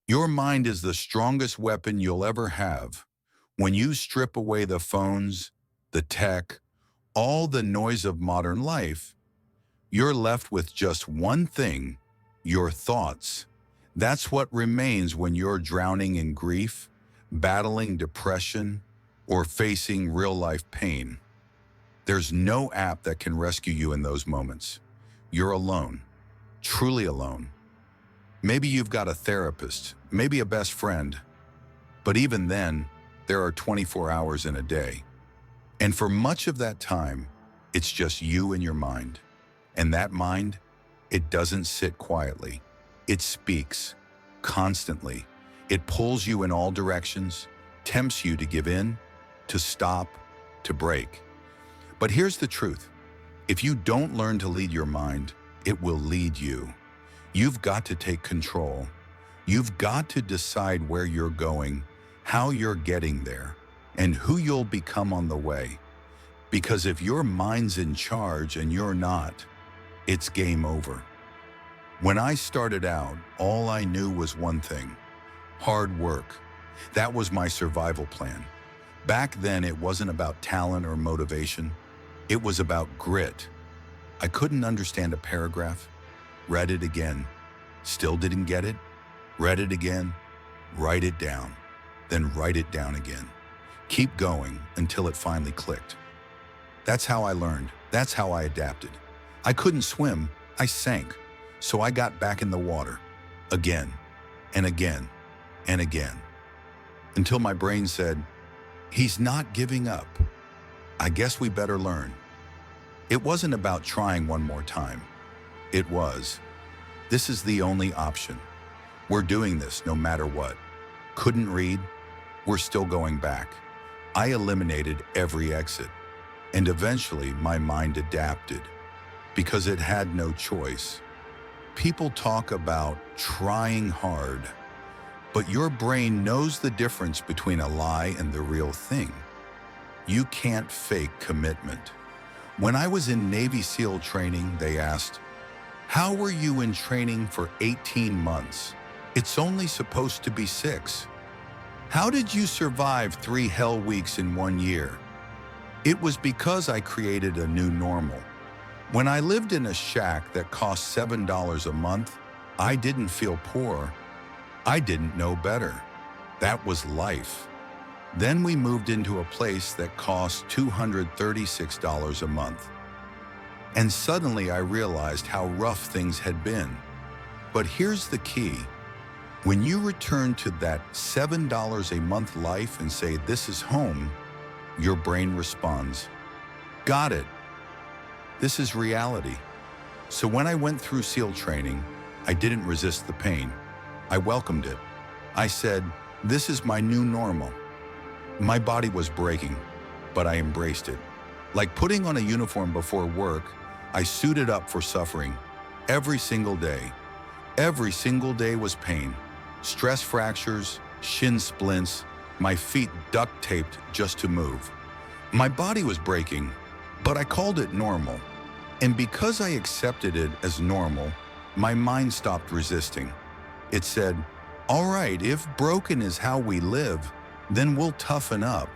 Your mind is the strongest weapon you'll ever have. When you strip away the phones, the tech, all the noise of modern life, you're left with just one thing: your thoughts. That's what remains when you're drowning in grief, battling depression, or facing real-life pain. There's no app that can rescue you in those moments. You're alone, truly alone. Maybe you've got a therapist, maybe a best friend, but even then, there are 24 hours in a day. And for much of that time, it's just you and your mind. And that mind, it doesn't sit quietly. It speaks constantly. It pulls you in all directions, tempts you to give in, to stop, to break. But here's the truth. If you don't learn to lead your mind, it will lead you. You've got to take control. You've got to decide where you're going, how you're getting there, and who you'll become on the way. Because if your mind's in charge and you're not, it's game over. When I started out, all I knew was one thing: hard work. That was my survival plan. Back then, it wasn't about talent or motivation. It was about grit. I couldn't understand a paragraph. Read it again. Still didn't get it. Read it again. Write it down. Then write it down again. Keep going until it finally clicked. That's how I learned. That's how I adapted. I couldn't swim. I sank. So I got back in the water. Again, and again, and again. Until my brain said, "He's not giving up. I guess we better learn." It wasn't about trying one more time. It was, this is the only option. We're doing this no matter what. Couldn't read? We're still going back. I eliminated every exit. And eventually my mind adapted because it had no choice. People talk about trying hard, but your brain knows the difference between a lie and the real thing. You can't fake commitment. When I was in Navy SEAL training, they asked, "How were you in training for 18 months? It's only supposed to be 6. How did you survive 3 hell weeks in 1 year?" It was because I created a new normal. When I lived in a shack that cost $7 a month, I didn't feel poor. I didn't know better. That was life. Then we moved into a place that cost $236 a month. And suddenly I realized how rough things had been. But here's the key. When you return to that $7 a month life and say, "This is home," your brain responds, "Got it. This is reality." So when I went through SEAL training, I didn't resist the pain. I welcomed it. I said, "This is my new normal." My body was breaking, but I embraced it. Like putting on a uniform before work, I suited up for suffering. Every single day. Every single day was pain. Stress fractures, shin splints, my feet duct taped just to move. My body was breaking, but I called it normal. And because I accepted it as normal, my mind stopped resisting. It said, "All right, if broken is how we live, then we'll toughen up."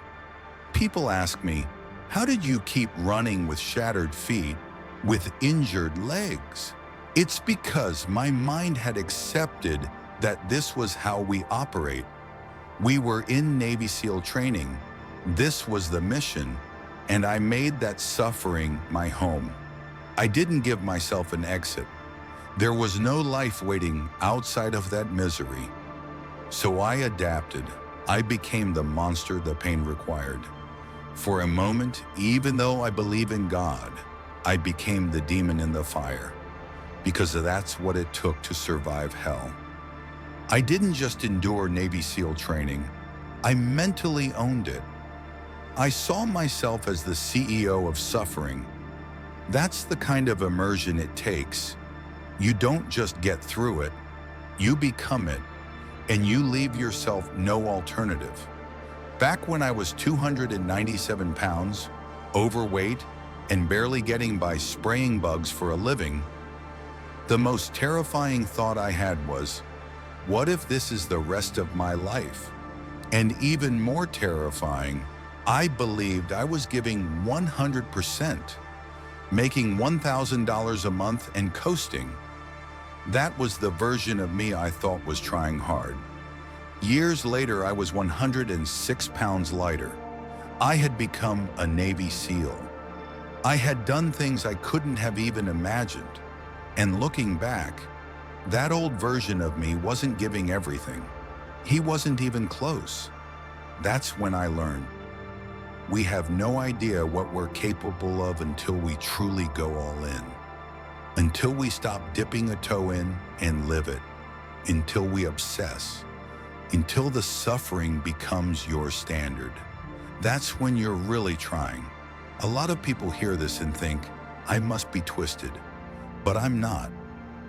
People ask me, "How did you keep running with shattered feet, with injured legs?" It's because my mind had accepted that this was how we operate. We were in Navy SEAL training. This was the mission, and I made that suffering my home. I didn't give myself an exit. There was no life waiting outside of that misery. So I adapted. I became the monster the pain required. For a moment, even though I believe in God, I became the demon in the fire, because that's what it took to survive hell. I didn't just endure Navy SEAL training, I mentally owned it. I saw myself as the CEO of suffering. That's the kind of immersion it takes. You don't just get through it, you become it, and you leave yourself no alternative. Back when I was 297 pounds, overweight, and barely getting by spraying bugs for a living, the most terrifying thought I had was, what if this is the rest of my life? And even more terrifying, I believed I was giving 100%, making $1,000 a month and coasting. That was the version of me I thought was trying hard. Years later, I was 106 pounds lighter. I had become a Navy SEAL. I had done things I couldn't have even imagined. And looking back, that old version of me wasn't giving everything. He wasn't even close. That's when I learned. We have no idea what we're capable of until we truly go all in. Until we stop dipping a toe in and live it. Until we obsess. Until the suffering becomes your standard. That's when you're really trying. A lot of people hear this and think, I must be twisted. But I'm not.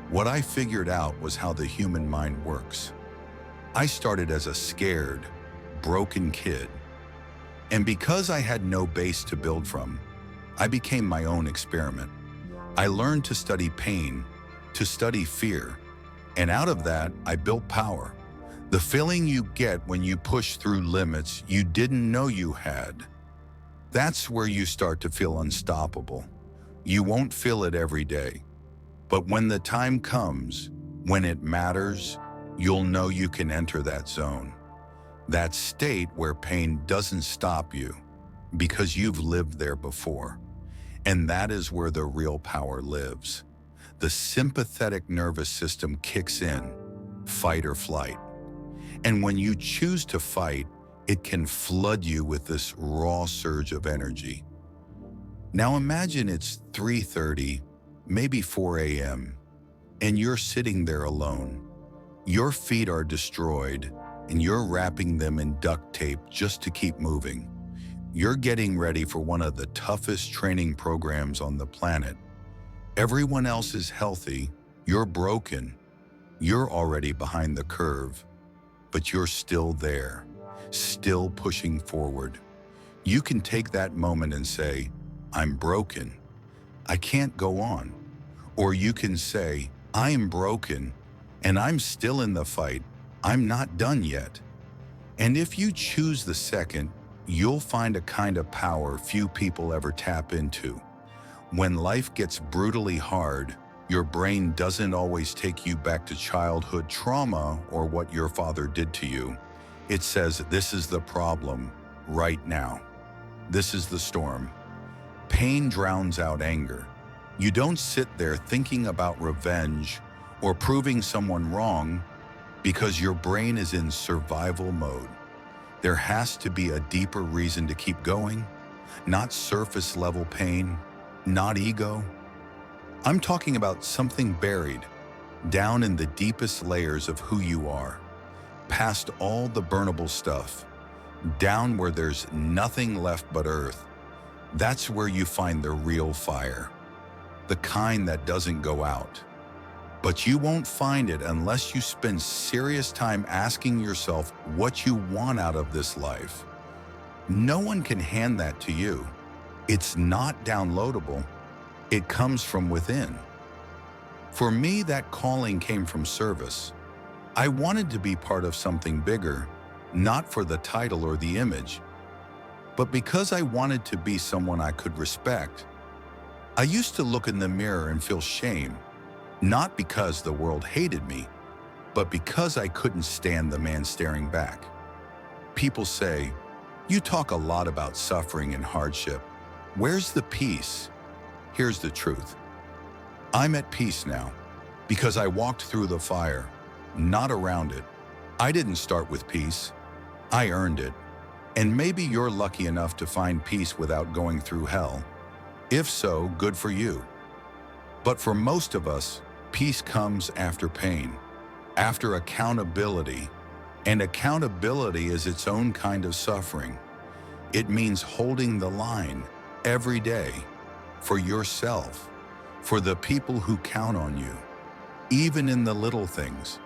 What I figured out was how the human mind works. I started as a scared, broken kid. And because I had no base to build from, I became my own experiment. I learned to study pain, to study fear, and out of that, I built power. The feeling you get when you push through limits you didn't know you had. That's where you start to feel unstoppable. You won't feel it every day. But when the time comes, when it matters, you'll know you can enter that zone. That state where pain doesn't stop you because you've lived there before. And that is where the real power lives. The sympathetic nervous system kicks in, fight or flight. And when you choose to fight, it can flood you with this raw surge of energy. Now imagine it's 3:30, maybe 4 a.m., and you're sitting there alone. Your feet are destroyed, and you're wrapping them in duct tape just to keep moving. You're getting ready for one of the toughest training programs on the planet. Everyone else is healthy, you're broken. You're already behind the curve, but you're still there, still pushing forward. You can take that moment and say, I'm broken. I can't go on. Or you can say, I'm broken and I'm still in the fight. I'm not done yet. And if you choose the second, you'll find a kind of power few people ever tap into. When life gets brutally hard, your brain doesn't always take you back to childhood trauma or what your father did to you. It says, this is the problem right now. This is the storm. Pain drowns out anger. You don't sit there thinking about revenge or proving someone wrong because your brain is in survival mode. There has to be a deeper reason to keep going, not surface level pain, not ego. I'm talking about something buried down in the deepest layers of who you are, past all the burnable stuff, down where there's nothing left but earth. That's where you find the real fire, the kind that doesn't go out. But you won't find it unless you spend serious time asking yourself what you want out of this life. No one can hand that to you. It's not downloadable. It comes from within. For me, that calling came from service. I wanted to be part of something bigger, not for the title or the image, but because I wanted to be someone I could respect. I used to look in the mirror and feel shame, not because the world hated me, but because I couldn't stand the man staring back. People say, you talk a lot about suffering and hardship. Where's the peace? Here's the truth. I'm at peace now because I walked through the fire, not around it. I didn't start with peace. I earned it. And maybe you're lucky enough to find peace without going through hell. If so, good for you. But for most of us, peace comes after pain, after accountability. And accountability is its own kind of suffering. It means holding the line every day for yourself, for the people who count on you, even in the little things.